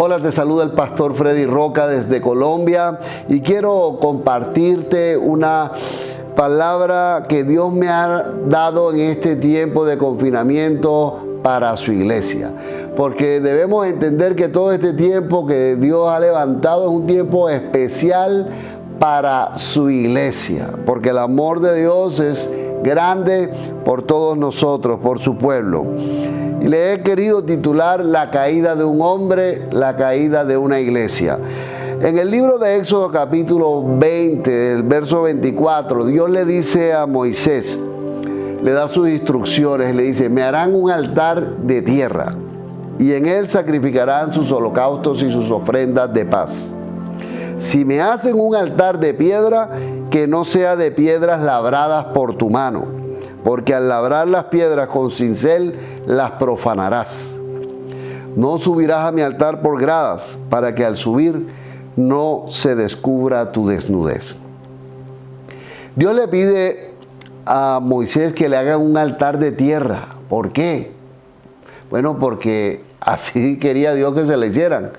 Hola, te saluda el pastor Freddy Roca desde Colombia y quiero compartirte una palabra que Dios me ha dado en este tiempo de confinamiento para su iglesia. Porque debemos entender que todo este tiempo que Dios ha levantado es un tiempo especial para su iglesia. Porque el amor de Dios es grande por todos nosotros, por su pueblo. Y le he querido titular La caída de un hombre, la caída de una iglesia. En el libro de Éxodo capítulo 20, el verso 24, Dios le dice a Moisés, le da sus instrucciones, le dice, me harán un altar de tierra y en él sacrificarán sus holocaustos y sus ofrendas de paz. Si me hacen un altar de piedra, que no sea de piedras labradas por tu mano, porque al labrar las piedras con cincel las profanarás. No subirás a mi altar por gradas, para que al subir no se descubra tu desnudez. Dios le pide a Moisés que le haga un altar de tierra. ¿Por qué? Bueno, porque así quería Dios que se le hicieran.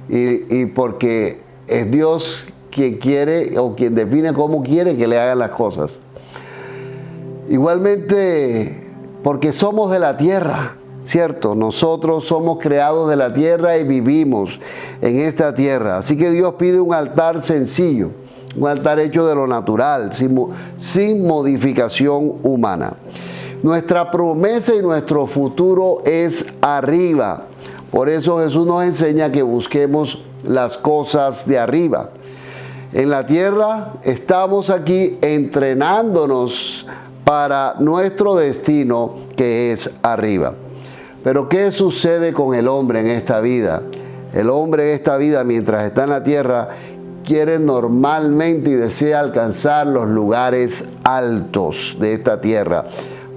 Y porque es Dios quien quiere o quien define cómo quiere que le hagan las cosas. Igualmente, porque somos de la tierra, ¿cierto? Nosotros somos creados de la tierra y vivimos en esta tierra. Así que Dios pide un altar sencillo, un altar hecho de lo natural, sin modificación humana. Nuestra promesa y nuestro futuro es arriba. Por eso Jesús nos enseña que busquemos las cosas de arriba. En la tierra estamos aquí entrenándonos para nuestro destino que es arriba. Pero ¿qué sucede con el hombre en esta vida? El hombre en esta vida, mientras está en la tierra, quiere normalmente y desea alcanzar los lugares altos de esta tierra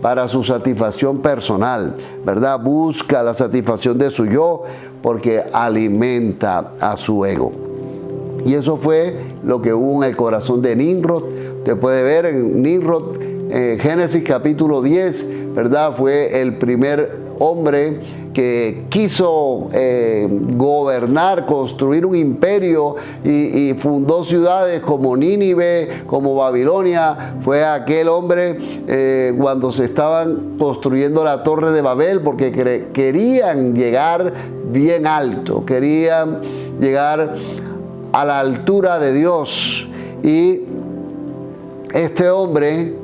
para su satisfacción personal, ¿verdad? Busca la satisfacción de su yo porque alimenta a su ego. Y eso fue lo que hubo en el corazón de Nimrod. Usted puede ver en Nimrod, Génesis capítulo 10, ¿verdad? Fue el primer hombre que quiso gobernar, construir un imperio y fundó ciudades como Nínive, como Babilonia. Fue aquel hombre cuando se estaban construyendo la Torre de Babel porque querían llegar bien alto, querían llegar a la altura de Dios. Y este hombre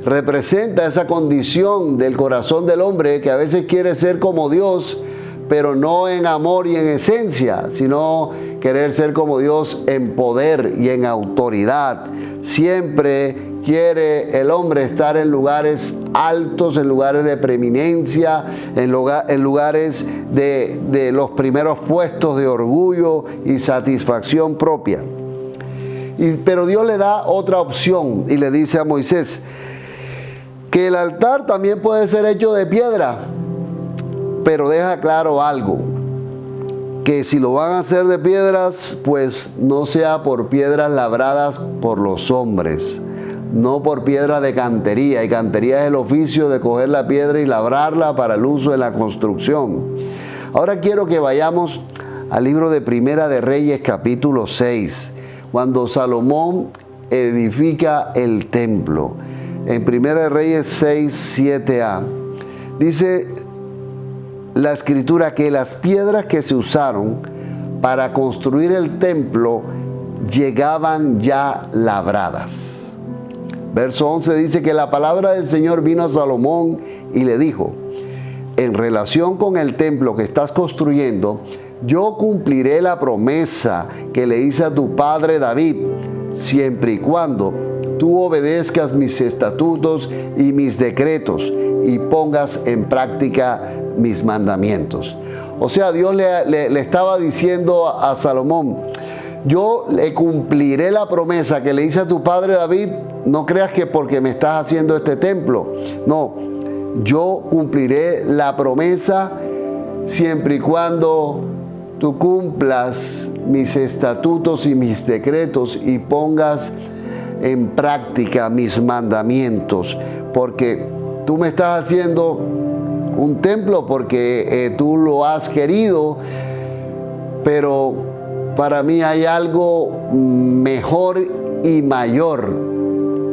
representa esa condición del corazón del hombre que a veces quiere ser como Dios, pero no en amor y en esencia, sino querer ser como Dios en poder y en autoridad. Siempre quiere el hombre estar en lugares altos, en lugares de preeminencia, en lugares de los primeros puestos de orgullo y satisfacción propia. Pero Dios le da otra opción y le dice a Moisés que el altar también puede ser hecho de piedra, pero deja claro algo, que si lo van a hacer de piedras, pues no sea por piedras labradas por los hombres, no por piedra de cantería, y cantería es el oficio de coger la piedra y labrarla para el uso de la construcción. Ahora quiero que vayamos al libro de Primera de Reyes capítulo 6, cuando Salomón edifica el templo. En Primera de Reyes 6, 7a, dice la escritura que las piedras que se usaron para construir el templo llegaban ya labradas. Verso 11 dice que la palabra del Señor vino a Salomón y le dijo, en relación con el templo que estás construyendo, yo cumpliré la promesa que le hice a tu padre David, siempre y cuando tú obedezcas mis estatutos y mis decretos y pongas en práctica mis mandamientos. O sea, Dios le estaba diciendo a Salomón, yo le cumpliré la promesa que le hice a tu padre David. No creas que porque me estás haciendo este templo. No, yo cumpliré la promesa siempre y cuando tú cumplas mis estatutos y mis decretos y pongas en práctica mis mandamientos, porque tú me estás haciendo un templo porque tú lo has querido, pero para mí hay algo mejor y mayor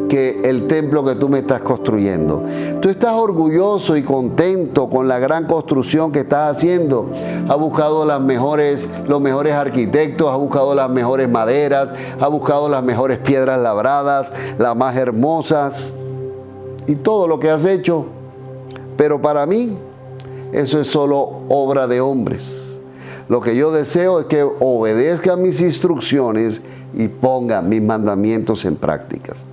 que el templo que tú me estás construyendo. Tú estás orgulloso y contento con la gran construcción que estás haciendo. Has buscado los mejores arquitectos, has buscado las mejores maderas, has buscado las mejores piedras labradas, las más hermosas, y todo lo que has hecho. Pero para mí, eso es solo obra de hombres. Lo que yo deseo es que obedezcan mis instrucciones y pongan mis mandamientos en prácticas.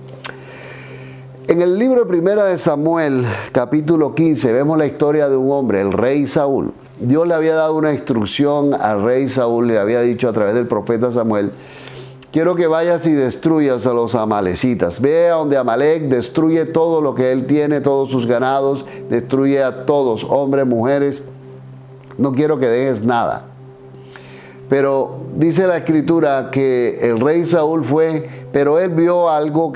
En el libro de Primera de Samuel, capítulo 15, vemos la historia de un hombre, el rey Saúl. Dios le había dado una instrucción al rey Saúl, le había dicho a través del profeta Samuel: quiero que vayas y destruyas a los amalecitas. Ve a donde Amalec, destruye todo lo que él tiene, todos sus ganados, destruye a todos, hombres, mujeres. No quiero que dejes nada. Pero dice la escritura que el rey Saúl fue, pero él vio algo,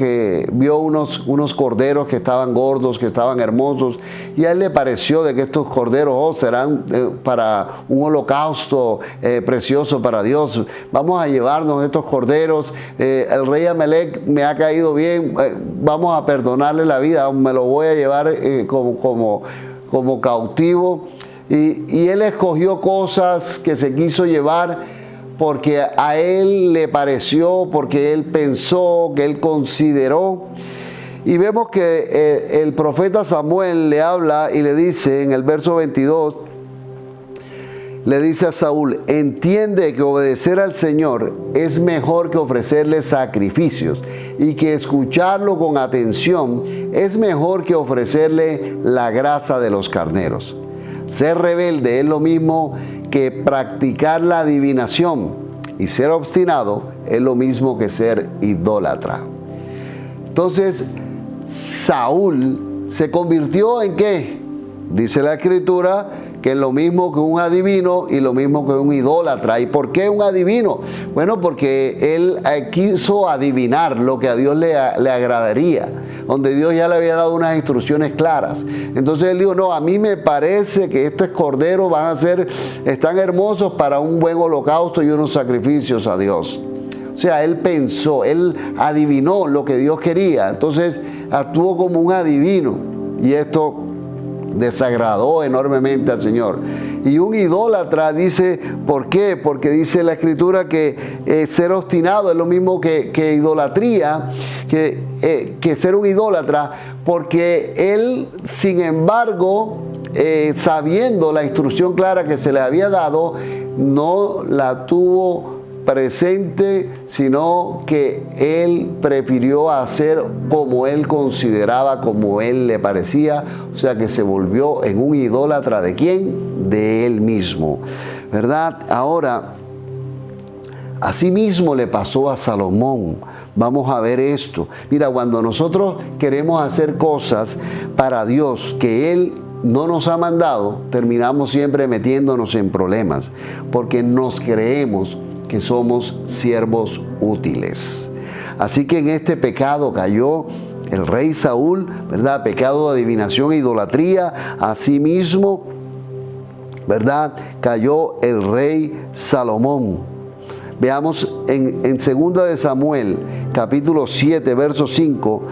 vio unos corderos que estaban gordos, que estaban hermosos, y a él le pareció de que estos corderos serán para un holocausto precioso para Dios. Vamos a llevarnos estos corderos. El rey Amalec me ha caído bien, vamos a perdonarle la vida, me lo voy a llevar como cautivo. Y él escogió cosas que se quiso llevar porque a él le pareció, porque él pensó, que él consideró. Y vemos que el profeta Samuel le habla y le dice en el verso 22, le dice a Saúl: entiende que obedecer al Señor es mejor que ofrecerle sacrificios, y que escucharlo con atención es mejor que ofrecerle la grasa de los carneros. Ser rebelde es lo mismo que practicar la adivinación, y ser obstinado es lo mismo que ser idólatra. Entonces, Saúl se convirtió ¿en qué? Dice la escritura que es lo mismo que un adivino y lo mismo que un idólatra. ¿Y por qué un adivino? Bueno, porque él quiso adivinar lo que a Dios le agradaría, donde Dios ya le había dado unas instrucciones claras. Entonces él dijo: no, a mí me parece que estos corderos están hermosos para un buen holocausto y unos sacrificios a Dios. O sea, él pensó, él adivinó lo que Dios quería. Entonces actuó como un adivino, y esto desagradó enormemente al Señor. Y un idólatra dice, ¿por qué? Porque dice la escritura que ser obstinado es lo mismo que idolatría, que ser un idólatra, porque él, sin embargo, sabiendo la instrucción clara que se le había dado, no la tuvo presente, sino que él prefirió hacer como él consideraba, como él le parecía. O sea que se volvió en un idólatra. ¿De quién? De él mismo, ¿verdad? Ahora, así mismo le pasó a Salomón. Vamos a ver esto. Mira, cuando nosotros queremos hacer cosas para Dios que Él no nos ha mandado, terminamos siempre metiéndonos en problemas, porque nos creemos que somos siervos útiles. Así que en este pecado cayó el rey Saúl, ¿verdad? Pecado de adivinación e idolatría. Asimismo, ¿verdad?, cayó el rey Salomón. Veamos en 2 de Samuel, capítulo 7, verso 5,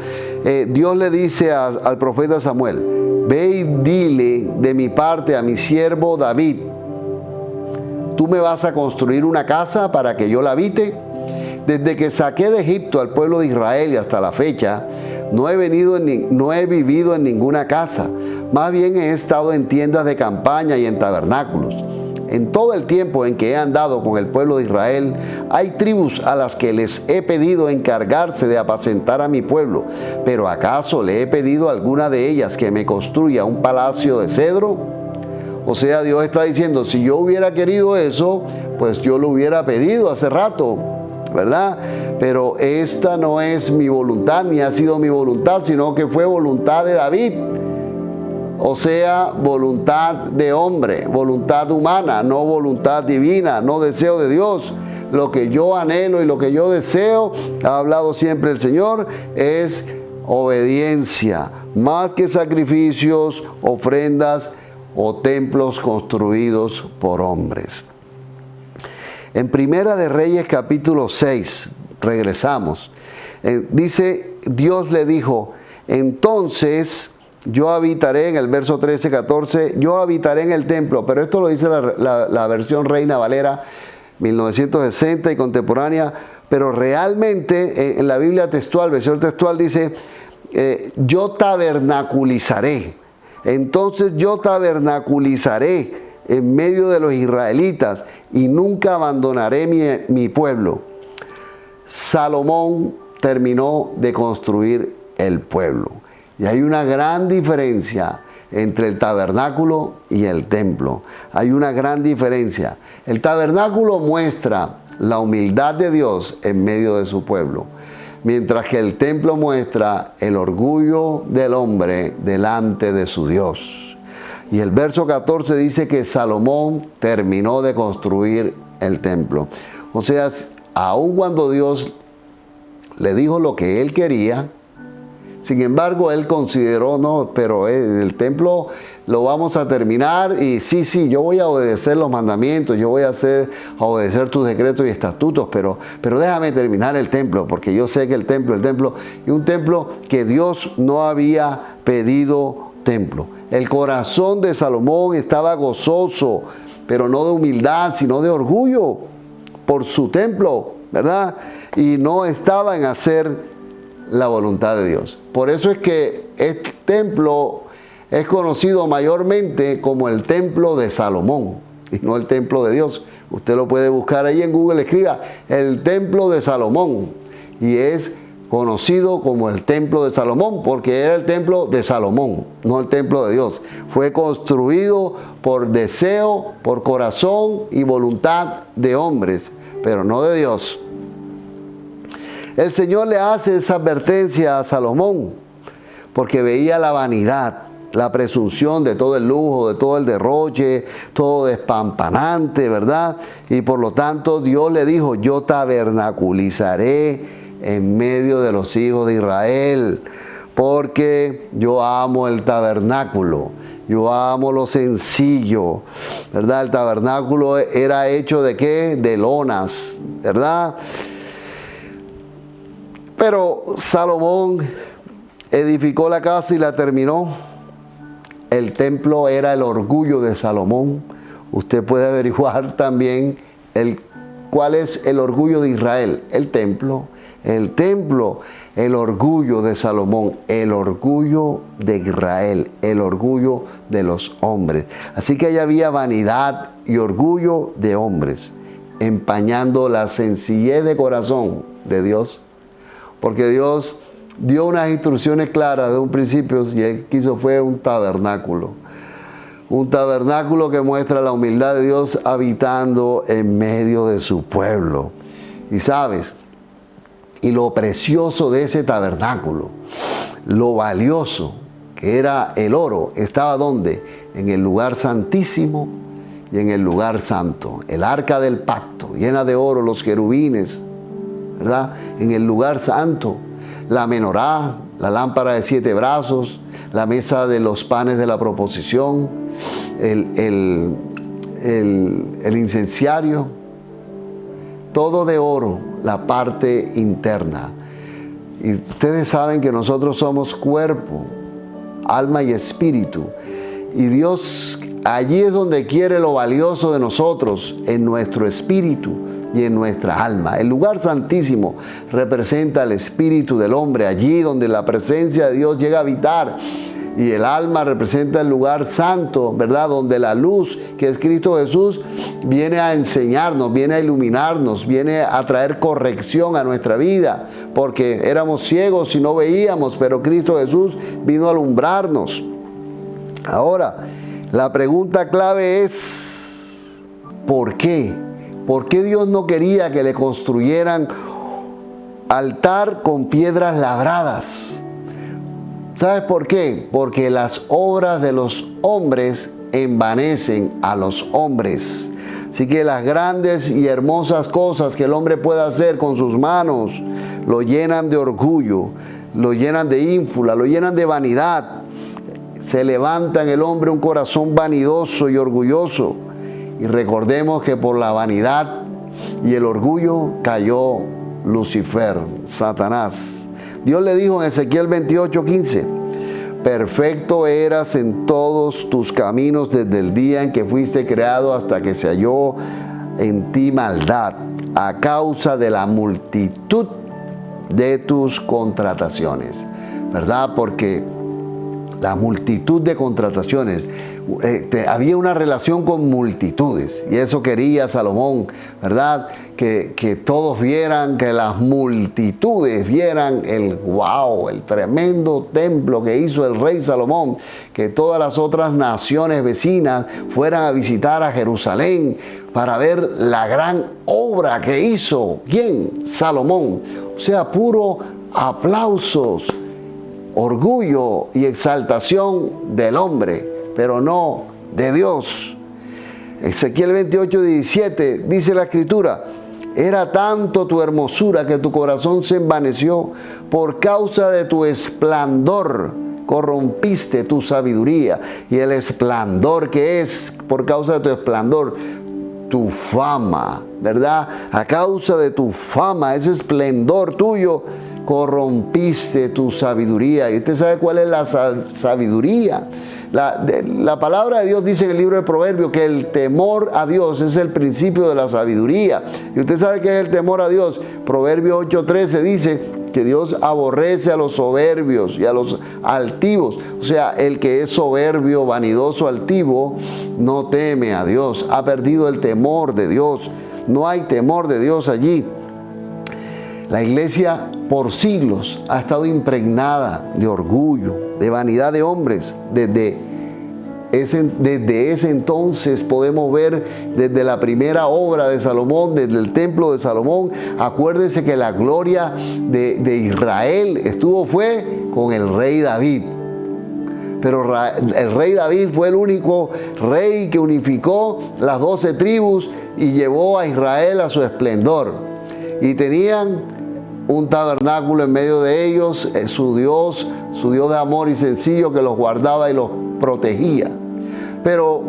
Dios le dice al profeta Samuel: ve y dile de mi parte a mi siervo David, tú me vas a construir una casa para que yo la habite. Desde que saqué de Egipto al pueblo de Israel y hasta la fecha, no he vivido en ninguna casa. Más bien he estado en tiendas de campaña y en tabernáculos. En todo el tiempo en que he andado con el pueblo de Israel, hay tribus a las que les he pedido encargarse de apacentar a mi pueblo. Pero ¿acaso le he pedido a alguna de ellas que me construya un palacio de cedro? O sea, Dios está diciendo, si yo hubiera querido eso, pues yo lo hubiera pedido hace rato, ¿verdad? Pero esta no es mi voluntad, ni ha sido mi voluntad, sino que fue voluntad de David. O sea, voluntad de hombre, voluntad humana, no voluntad divina, no deseo de Dios. Lo que yo anhelo y lo que yo deseo, ha hablado siempre el Señor, es obediencia, más que sacrificios, ofrendas o templos construidos por hombres. En Primera de Reyes capítulo 6, regresamos, dice, Dios le dijo, entonces yo habitaré, en el verso 13, 14, yo habitaré en el templo, pero esto lo dice la versión Reina Valera 1960 y contemporánea, pero realmente en la Biblia textual, versión textual dice, yo tabernaculizaré. Entonces yo tabernaculizaré en medio de los israelitas y nunca abandonaré mi pueblo. Salomón terminó de construir el pueblo. Y hay una gran diferencia entre el tabernáculo y el templo. Hay una gran diferencia. El tabernáculo muestra la humildad de Dios en medio de su pueblo, mientras que el templo muestra el orgullo del hombre delante de su Dios. Y el verso 14 dice que Salomón terminó de construir el templo. O sea, aun cuando Dios le dijo lo que él quería, sin embargo, él consideró, no, pero el templo lo vamos a terminar y sí, yo voy a obedecer los mandamientos, yo voy a obedecer tus decretos y estatutos, pero déjame terminar el templo, porque yo sé que el templo, y un templo que Dios no había pedido templo. El corazón de Salomón estaba gozoso, pero no de humildad, sino de orgullo por su templo, ¿verdad? Y no estaba en hacer la voluntad de Dios. Por eso es que este templo es conocido mayormente como el templo de Salomón y no el templo de Dios. Usted lo puede buscar ahí en Google, escriba el templo de Salomón y es conocido como el templo de Salomón porque era el templo de Salomón, no el templo de Dios. Fue construido por deseo, por corazón y voluntad de hombres, pero no de Dios. El Señor le hace esa advertencia a Salomón porque veía la vanidad, la presunción de todo el lujo, de todo el derroche, todo despampanante, ¿verdad? Y por lo tanto Dios le dijo, yo tabernaculizaré en medio de los hijos de Israel, porque yo amo el tabernáculo, yo amo lo sencillo, ¿verdad? El tabernáculo era hecho ¿de qué? De lonas, ¿verdad? Pero Salomón edificó la casa y la terminó. El templo era el orgullo de Salomón. Usted puede averiguar también cuál es el orgullo de Israel. El templo, el orgullo de Salomón, el orgullo de Israel, el orgullo de los hombres. Así que allá había vanidad y orgullo de hombres, empañando la sencillez de corazón de Dios. Porque Dios dio unas instrucciones claras de un principio y Él quiso fue un tabernáculo. Un tabernáculo que muestra la humildad de Dios habitando en medio de su pueblo. Y sabes, y lo precioso de ese tabernáculo, lo valioso que era el oro, estaba ¿dónde? En el lugar santísimo y en el lugar santo. El arca del pacto, llena de oro, los querubines, ¿verdad? En el lugar santo, la menorá, la lámpara de 7 brazos, la mesa de los panes de la proposición, el incenciario, todo de oro, la parte interna. Y ustedes saben que nosotros somos cuerpo, alma y espíritu. Y Dios allí es donde quiere lo valioso de nosotros, en nuestro espíritu y en nuestra alma. El lugar santísimo representa el espíritu del hombre, allí donde la presencia de Dios llega a habitar. Y el alma representa el lugar santo, ¿verdad? Donde la luz, que es Cristo Jesús, viene a enseñarnos, viene a iluminarnos, viene a traer corrección a nuestra vida. Porque éramos ciegos y no veíamos, pero Cristo Jesús vino a alumbrarnos. Ahora, la pregunta clave es, ¿por qué? ¿Por qué Dios no quería que le construyeran altar con piedras labradas? ¿Sabes por qué? Porque las obras de los hombres envanecen a los hombres. Así que las grandes y hermosas cosas que el hombre puede hacer con sus manos lo llenan de orgullo, lo llenan de ínfula, lo llenan de vanidad. Se levanta en el hombre un corazón vanidoso y orgulloso. Y recordemos que por la vanidad y el orgullo cayó Lucifer, Satanás. Dios le dijo en Ezequiel 28:15, perfecto eras en todos tus caminos desde el día en que fuiste creado hasta que se halló en ti maldad, a causa de la multitud de tus contrataciones, ¿verdad? Porque la multitud de contrataciones, había una relación con multitudes, y eso quería Salomón, ¿verdad? Que todos vieran, que las multitudes vieran el tremendo templo que hizo el rey Salomón, que todas las otras naciones vecinas fueran a visitar a Jerusalén para ver la gran obra que hizo. ¿Quién? Salomón. O sea, puro aplausos, orgullo y exaltación del hombre, pero no de Dios. Ezequiel 28:17 dice la Escritura, era tanto tu hermosura que tu corazón se envaneció, por causa de tu esplendor corrompiste tu sabiduría. Y el esplendor que es, por causa de tu esplendor, tu fama, ¿verdad? A causa de tu fama, ese esplendor tuyo, corrompiste tu sabiduría. ¿Y usted sabe cuál es la sabiduría? La palabra de Dios dice en el libro de Proverbios que el temor a Dios es el principio de la sabiduría. ¿Y usted sabe qué es el temor a Dios? Proverbios 8:13 dice que Dios aborrece a los soberbios y a los altivos. O sea, el que es soberbio, vanidoso, altivo, no teme a Dios. Ha perdido el temor de Dios. No hay temor de Dios allí. La iglesia por siglos ha estado impregnada de orgullo, de vanidad de hombres. Desde ese entonces podemos ver desde la primera obra de Salomón, desde el templo de Salomón. Acuérdense que la gloria de Israel fue con el rey David. Pero el rey David fue el único rey que unificó las 12 tribus y llevó a Israel a su esplendor. Y tenían un tabernáculo en medio de ellos, su Dios de amor y sencillo, que los guardaba y los protegía. Pero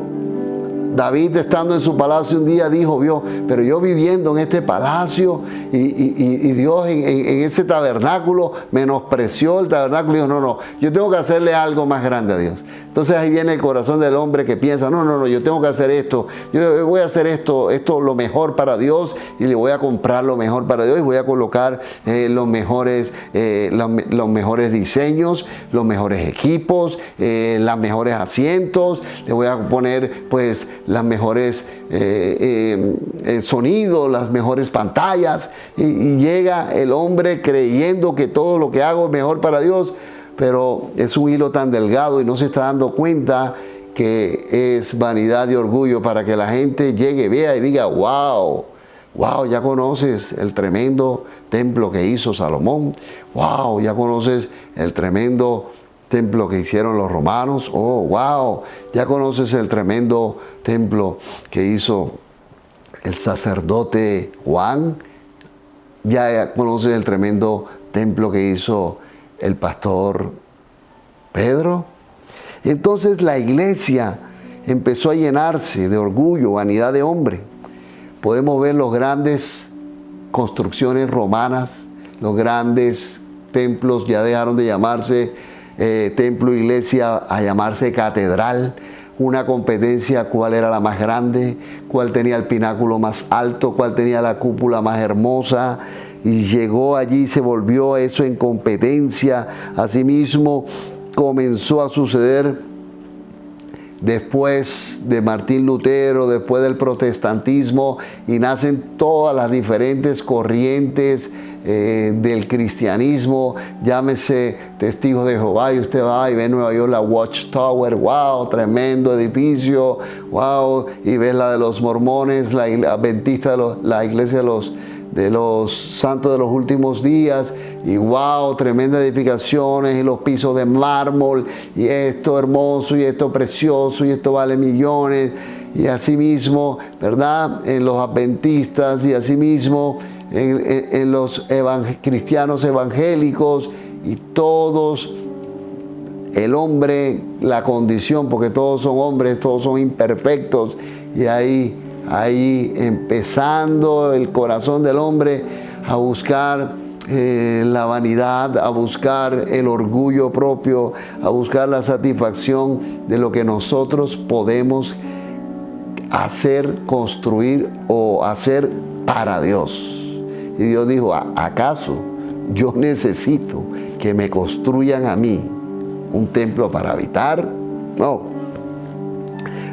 David, estando en su palacio un día, vio, pero yo viviendo en este palacio y Dios en ese tabernáculo menospreció el tabernáculo y dijo, no, yo tengo que hacerle algo más grande a Dios. Entonces ahí viene el corazón del hombre que piensa, no, yo tengo que hacer esto, yo voy a hacer esto lo mejor para Dios, y le voy a comprar lo mejor para Dios, y voy a colocar los mejores diseños, los mejores equipos, los mejores asientos, le voy a poner pues las mejores sonidos, las mejores pantallas, y llega el hombre creyendo que todo lo que hago es mejor para Dios, pero es un hilo tan delgado y no se está dando cuenta que es vanidad y orgullo para que la gente llegue, vea y diga, wow, ya conoces el tremendo templo que hizo Salomón, wow, ya conoces el tremendo templo que hicieron los romanos, oh, wow, ya conoces el tremendo templo que hizo el sacerdote Juan, ya conoces el tremendo templo que hizo el pastor Pedro. Entonces la iglesia empezó a llenarse de orgullo, vanidad de hombre. Podemos ver las grandes construcciones romanas, los grandes templos ya dejaron de llamarse templo, iglesia, a llamarse catedral. Una competencia, cuál era la más grande, cuál tenía el pináculo más alto, cuál tenía la cúpula más hermosa, y llegó allí, se volvió eso en competencia. Asimismo comenzó a suceder después de Martín Lutero, después del protestantismo, y nacen todas las diferentes corrientes del cristianismo, llámese Testigos de Jehová, y usted va y ve en Nueva York la Watchtower, wow, tremendo edificio, wow, y ves la de los mormones, la adventista, la iglesia de los santos de los últimos días, y wow, tremendas edificaciones, y los pisos de mármol, y esto hermoso, y esto precioso, y esto vale millones, y así mismo, ¿verdad?, en los adventistas, y así mismo en los cristianos evangélicos, y todos, el hombre, la condición, porque todos son hombres, todos son imperfectos, y ahí ahí empezando el corazón del hombre a buscar la vanidad, a buscar el orgullo propio, a buscar la satisfacción de lo que nosotros podemos hacer, construir o hacer para Dios. Y Dios dijo, ¿acaso yo necesito que me construyan a mí un templo para habitar? No.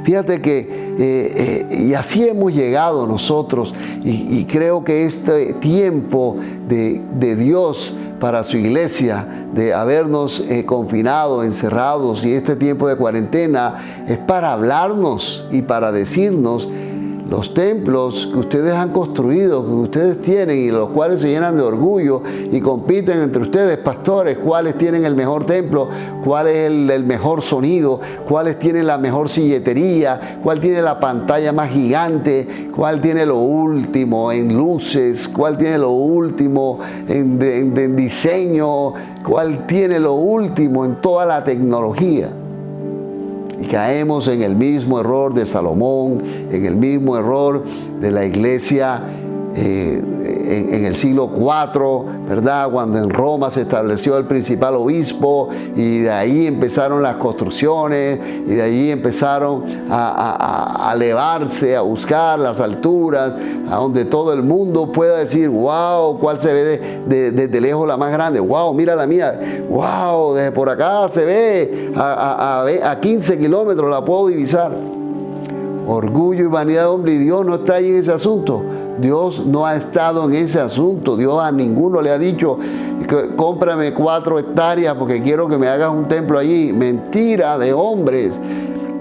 Fíjate que y así hemos llegado nosotros, y creo que este tiempo de Dios para su iglesia, de habernos confinado, encerrados, y este tiempo de cuarentena es para hablarnos y para decirnos los templos que ustedes han construido, que ustedes tienen, y los cuales se llenan de orgullo y compiten entre ustedes, pastores, cuáles tienen el mejor templo, cuál es el mejor sonido, cuáles tienen la mejor silletería, cuál tiene la pantalla más gigante, cuál tiene lo último en luces, cuál tiene lo último en diseño, cuál tiene lo último en toda la tecnología. Y caemos en el mismo error de Salomón, en el mismo error de la iglesia en el siglo IV, ¿verdad? Cuando en Roma se estableció el principal obispo, y de ahí empezaron las construcciones, y de ahí empezaron a elevarse, a buscar las alturas, a donde todo el mundo pueda decir, wow, ¿cuál se ve desde lejos la más grande? Wow, mira la mía. Wow, desde por acá se ve a 15 kilómetros la puedo divisar. Orgullo y vanidad de hombre, y Dios no está ahí en ese asunto. Dios no ha estado en ese asunto. Dios a ninguno le ha dicho, cómprame 4 hectáreas porque quiero que me hagas un templo allí. Mentira de hombres.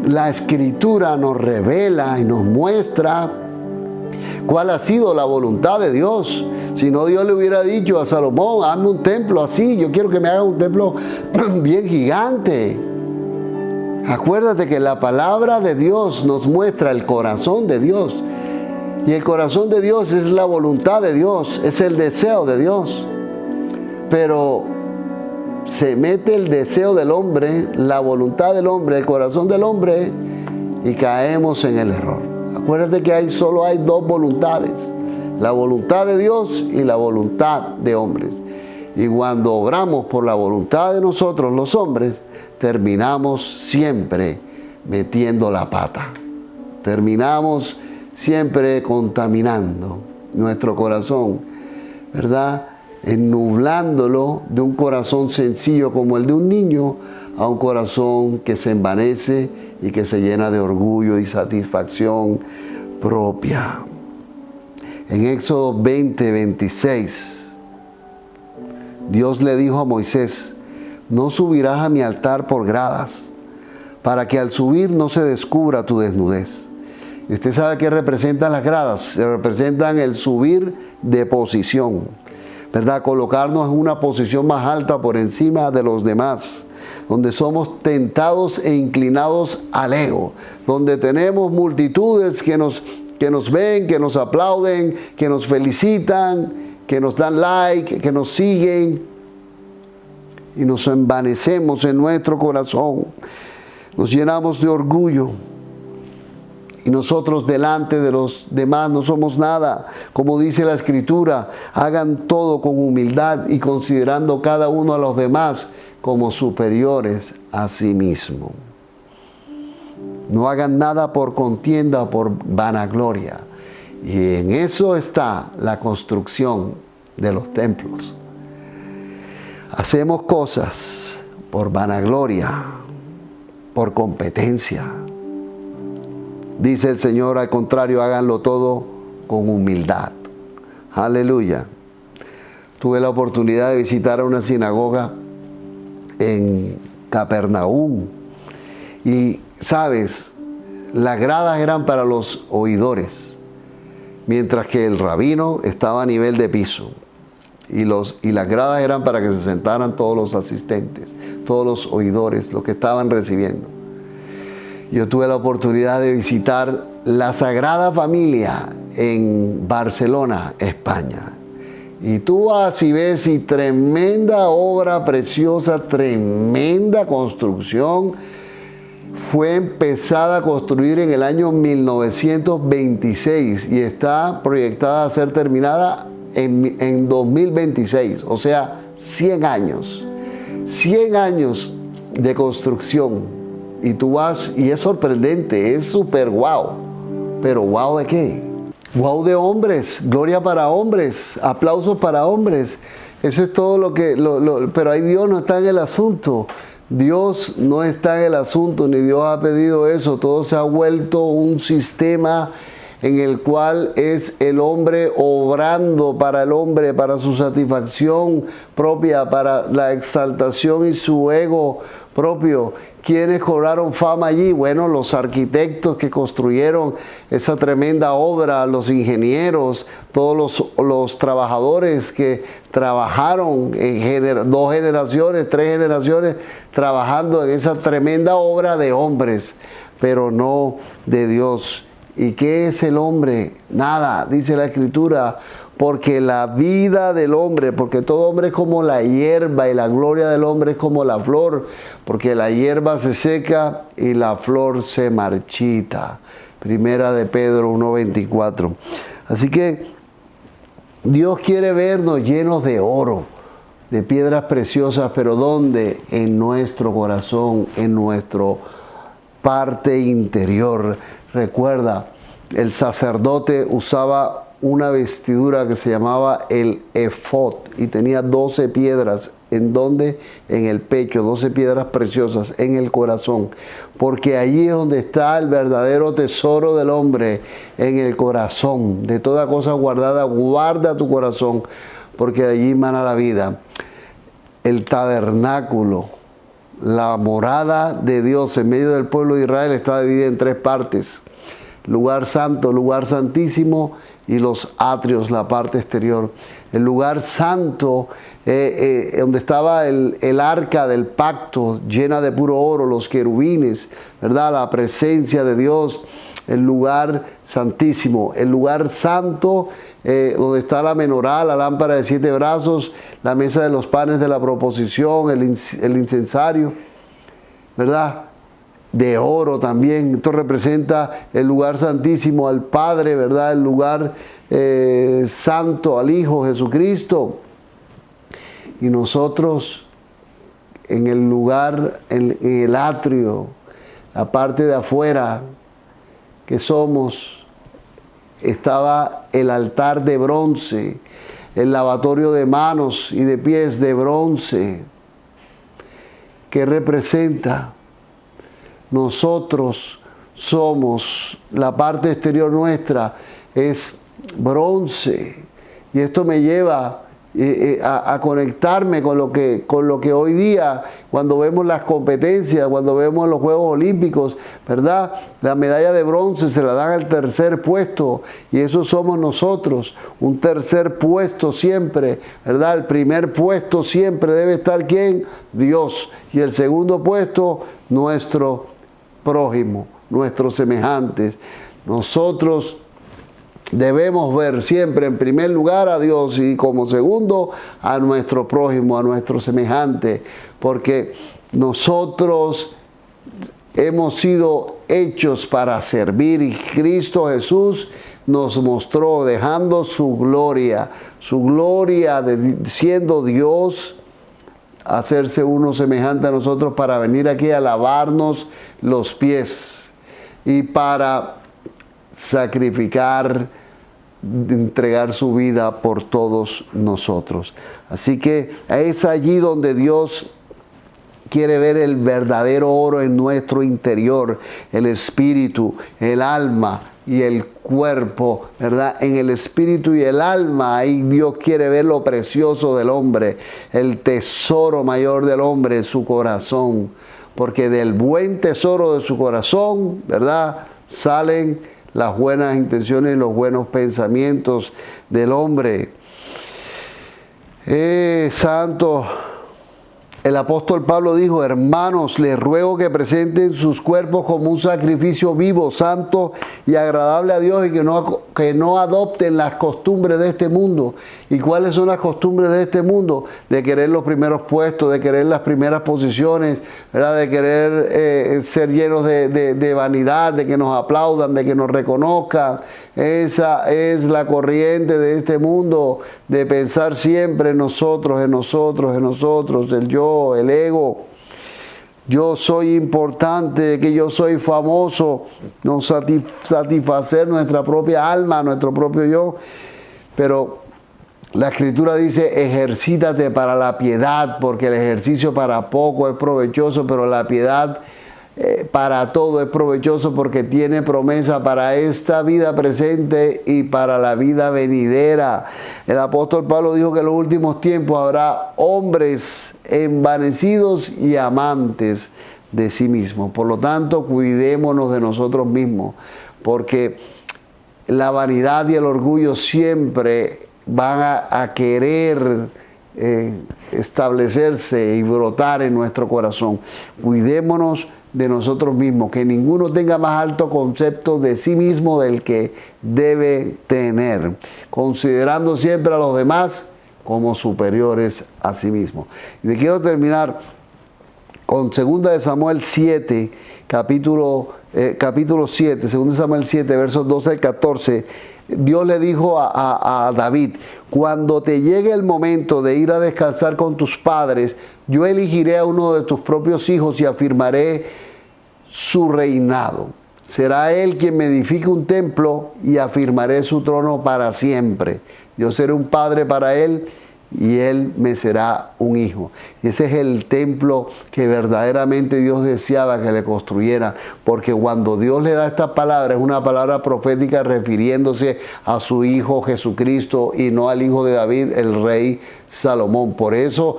La Escritura nos revela y nos muestra cuál ha sido la voluntad de Dios. Si no, Dios le hubiera dicho a Salomón, hazme un templo así, yo quiero que me hagas un templo bien gigante. Acuérdate que la palabra de Dios nos muestra el corazón de Dios. Y el corazón de Dios es la voluntad de Dios, es el deseo de Dios. Pero se mete el deseo del hombre, la voluntad del hombre, el corazón del hombre, y caemos en el error. Acuérdate que solo hay 2 voluntades, la voluntad de Dios y la voluntad de hombres. Y cuando obramos por la voluntad de nosotros los hombres, terminamos siempre metiendo la pata. Terminamos siempre contaminando nuestro corazón, ¿verdad? Ennublándolo de un corazón sencillo como el de un niño a un corazón que se envanece y que se llena de orgullo y satisfacción propia. En Éxodo 20:26, Dios le dijo a Moisés, no subirás a mi altar por gradas, para que al subir no se descubra tu desnudez. Y usted sabe qué representan las gradas. Se representan el subir de posición, ¿verdad? Colocarnos en una posición más alta por encima de los demás, donde somos tentados e inclinados al ego, donde tenemos multitudes que nos ven, que nos aplauden, que nos felicitan, que nos dan like, que nos siguen, y nos envanecemos en nuestro corazón, nos llenamos de orgullo. Y nosotros delante de los demás no somos nada. Como dice la Escritura, hagan todo con humildad y considerando cada uno a los demás como superiores a sí mismo. No hagan nada por contienda o por vanagloria. Y en eso está la construcción de los templos. Hacemos cosas por vanagloria, por competencia. Dice el Señor, al contrario, háganlo todo con humildad. Aleluya. Tuve la oportunidad de visitar una sinagoga en Capernaum. Y, ¿sabes? Las gradas eran para los oidores, mientras que el rabino estaba a nivel de piso. Y las gradas eran para que se sentaran todos los asistentes, todos los oidores, los que estaban recibiendo. Yo tuve la oportunidad de visitar la Sagrada Familia en Barcelona, España. Y tú vas y ves, y tremenda obra preciosa, tremenda construcción, fue empezada a construir en el año 1926 y está proyectada a ser terminada en 2026, o sea, 100 años. 100 años de construcción. Y tú vas, y es sorprendente, es súper guau. Pero guau ¿de qué? Guau de hombres, gloria para hombres, aplausos para hombres. Eso es todo lo que... pero ahí Dios no está en el asunto. Dios no está en el asunto, ni Dios ha pedido eso. Todo se ha vuelto un sistema en el cual es el hombre obrando para el hombre, para su satisfacción propia, para la exaltación y su ego propio. ¿Quiénes cobraron fama allí? Bueno, los arquitectos que construyeron esa tremenda obra, los ingenieros, todos los trabajadores que trabajaron en 2 generaciones, 3 generaciones, trabajando en esa tremenda obra de hombres, pero no de Dios. ¿Y qué es el hombre? Nada, dice la Escritura, porque la vida del hombre, porque todo hombre es como la hierba y la gloria del hombre es como la flor, porque la hierba se seca y la flor se marchita. Primera de Pedro 1:24. Así que Dios quiere vernos llenos de oro, de piedras preciosas, pero ¿dónde? En nuestro corazón, en nuestra parte interior. Recuerda, el sacerdote usaba una vestidura que se llamaba el efod y tenía 12 piedras. ¿En dónde? En el pecho, 12 piedras preciosas en el corazón. Porque allí es donde está el verdadero tesoro del hombre, en el corazón. De toda cosa guardada, guarda tu corazón, porque de allí emana la vida. El tabernáculo, la morada de Dios en medio del pueblo de Israel, está dividida en 3 partes. Lugar santo, lugar santísimo y los atrios, la parte exterior. El lugar santo, donde estaba el arca del pacto llena de puro oro, los querubines, ¿verdad? La presencia de Dios. El lugar santísimo, el lugar santo, donde está la menorá, la lámpara de 7 brazos, la mesa de los panes de la proposición, el incensario, ¿verdad? De oro también. Esto representa el lugar santísimo al Padre, ¿verdad? El lugar santo al Hijo Jesucristo. Y nosotros en el lugar, en el atrio, la parte de afuera que somos, estaba el altar de bronce, el lavatorio de manos y de pies de bronce, que representa: nosotros somos, la parte exterior nuestra es bronce. Y esto me lleva a conectarme con lo que hoy día, cuando vemos las competencias, cuando vemos los Juegos Olímpicos, ¿verdad? La medalla de bronce se la dan al tercer puesto, y eso somos nosotros, un tercer puesto siempre, ¿verdad? El primer puesto siempre debe estar ¿quién? Dios. Y el segundo puesto, nuestro prójimo, nuestros semejantes. Nosotros debemos ver siempre en primer lugar a Dios y como segundo a nuestro prójimo, a nuestro semejante, porque nosotros hemos sido hechos para servir y Cristo Jesús nos mostró dejando su gloria siendo Dios, hacerse uno semejante a nosotros para venir aquí a lavarnos los pies y para sacrificar, entregar su vida por todos nosotros. Así que es allí donde Dios quiere ver el verdadero oro en nuestro interior, el espíritu, el alma y el cuerpo, ¿verdad? En el espíritu y el alma, ahí Dios quiere ver lo precioso del hombre, el tesoro mayor del hombre, su corazón, porque del buen tesoro de su corazón, ¿verdad?, salen las buenas intenciones y los buenos pensamientos del hombre. Santo El apóstol Pablo dijo: hermanos, les ruego que presenten sus cuerpos como un sacrificio vivo, santo y agradable a Dios, y que no adopten las costumbres de este mundo. ¿Y cuáles son las costumbres de este mundo? De querer los primeros puestos, de querer las primeras posiciones, ¿verdad? De querer ser llenos de vanidad, de que nos aplaudan, de que nos reconozcan. Esa es la corriente de este mundo, de pensar siempre en nosotros, en nosotros, en nosotros, el yo, el ego. Yo soy importante, que yo soy famoso, no satisfacer nuestra propia alma, nuestro propio yo. Pero la Escritura dice: ejercítate para la piedad, porque el ejercicio para poco es provechoso, pero la piedad para todo es provechoso, porque tiene promesa para esta vida presente y para la vida venidera. El apóstol Pablo dijo que en los últimos tiempos habrá hombres envanecidos y amantes de sí mismos. Por lo tanto, cuidémonos de nosotros mismos, porque la vanidad y el orgullo siempre van a querer establecerse y brotar en nuestro corazón. Cuidémonos de nosotros mismos, que ninguno tenga más alto concepto de sí mismo del que debe tener, considerando siempre a los demás como superiores a sí mismo. Y me quiero terminar con 2 de Samuel 7, capítulo 7, 2 de Samuel 7, versos 12 al 14. Dios le dijo a David: cuando te llegue el momento de ir a descansar con tus padres, yo elegiré a uno de tus propios hijos y afirmaré su reinado. Será él quien me edifique un templo y afirmaré su trono para siempre. Yo seré un padre para él y él me será un hijo. Y ese es el templo que verdaderamente Dios deseaba que le construyera, porque cuando Dios le da esta palabra, es una palabra profética refiriéndose a su hijo Jesucristo y no al hijo de David, el rey Salomón. Por eso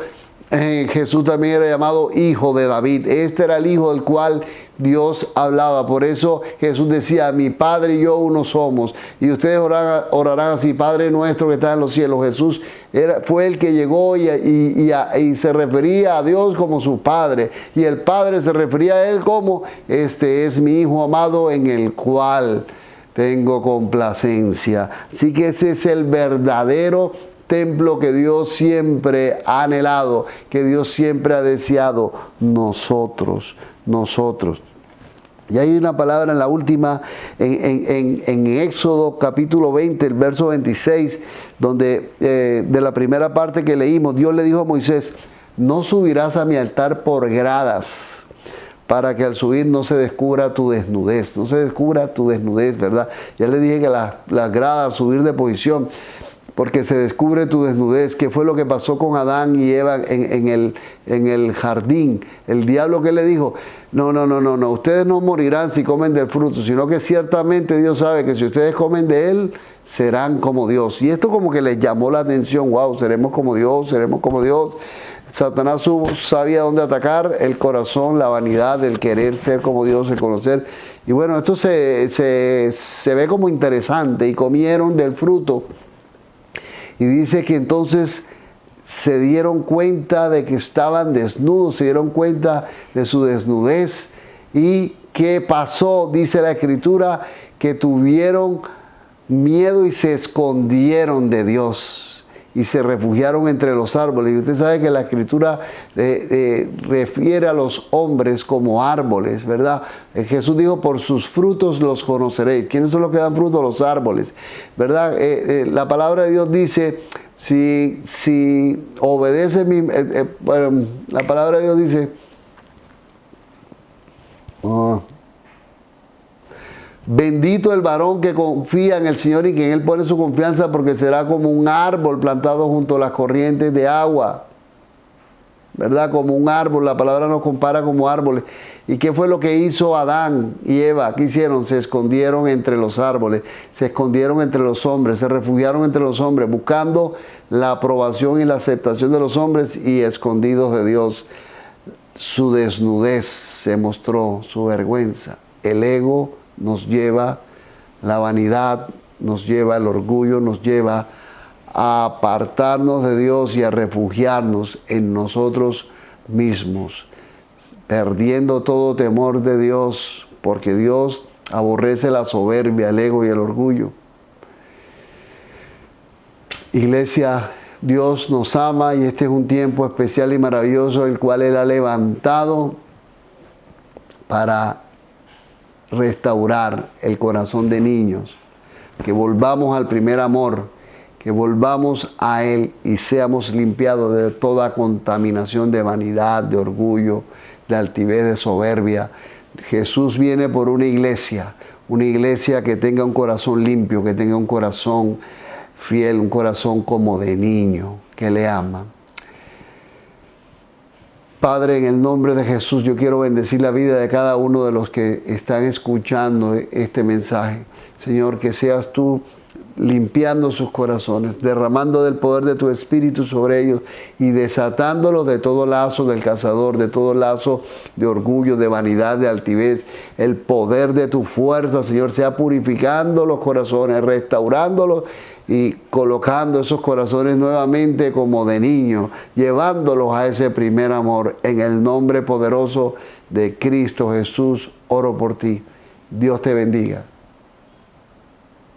Jesús también era llamado hijo de David. Este era el hijo del cual Dios hablaba. Por eso Jesús decía: mi Padre y yo uno somos. Y ustedes orarán así: Padre nuestro que estás en los cielos. Jesús fue el que llegó y se refería a Dios como su Padre. Y el Padre se refería a Él como: este es mi Hijo amado en el cual tengo complacencia. Así que ese es el verdadero templo que Dios siempre ha anhelado, que Dios siempre ha deseado: nosotros. Y hay una palabra en la última, en Éxodo capítulo 20, el verso 26, donde de la primera parte que leímos, Dios le dijo a Moisés: no subirás a mi altar por gradas, para que al subir no se descubra tu desnudez, ¿verdad? Ya le dije que las gradas, subir de posición, porque se descubre tu desnudez. ¿Qué fue lo que pasó con Adán y Eva en el jardín? El diablo, ¿qué le dijo? No, ustedes no morirán si comen del fruto, sino que ciertamente Dios sabe que si ustedes comen de él, serán como Dios. Y esto como que les llamó la atención: wow, seremos como Dios. Satanás sabía dónde atacar: el corazón, la vanidad, el querer ser como Dios, el conocer. Y bueno, esto se ve como interesante. Y comieron del fruto. Y dice que entonces se dieron cuenta de que estaban desnudos, se dieron cuenta de su desnudez. ¿Y qué pasó? Dice la Escritura que tuvieron miedo y se escondieron de Dios y se refugiaron entre los árboles. Y usted sabe que la Escritura refiere a los hombres como árboles, ¿verdad? Jesús dijo: por sus frutos los conoceréis. ¿Quiénes son los que dan fruto? Los árboles, ¿verdad? La palabra de Dios dice: si obedece la palabra de Dios dice: bendito el varón que confía en el Señor y que en Él pone su confianza, porque será como un árbol plantado junto a las corrientes de agua. ¿Verdad? Como un árbol. La palabra nos compara como árboles. ¿Y qué fue lo que hizo Adán y Eva? ¿Qué hicieron? Se escondieron entre los árboles, se escondieron entre los hombres, se refugiaron entre los hombres, buscando la aprobación y la aceptación de los hombres y escondidos de Dios. Su desnudez se mostró, su vergüenza. El ego nos lleva, la vanidad nos lleva, el orgullo nos lleva a apartarnos de Dios y a refugiarnos en nosotros mismos, perdiendo todo temor de Dios, porque Dios aborrece la soberbia, el ego y el orgullo. Iglesia, Dios nos ama y este es un tiempo especial y maravilloso el cual Él ha levantado para restaurar el corazón de niños, que volvamos al primer amor, que volvamos a Él y seamos limpiados de toda contaminación de vanidad, de orgullo, de altivez, de soberbia. Jesús viene por una iglesia que tenga un corazón limpio, que tenga un corazón fiel, un corazón como de niño, que le ama. Padre, en el nombre de Jesús, yo quiero bendecir la vida de cada uno de los que están escuchando este mensaje. Señor, que seas tú limpiando sus corazones, derramando del poder de tu Espíritu sobre ellos y desatándolos de todo lazo del cazador, de todo lazo de orgullo, de vanidad, de altivez. El poder de tu fuerza, Señor, sea purificando los corazones, restaurándolos y colocando esos corazones nuevamente como de niños, llevándolos a ese primer amor. En el nombre poderoso de Cristo Jesús, oro por ti. Dios te bendiga.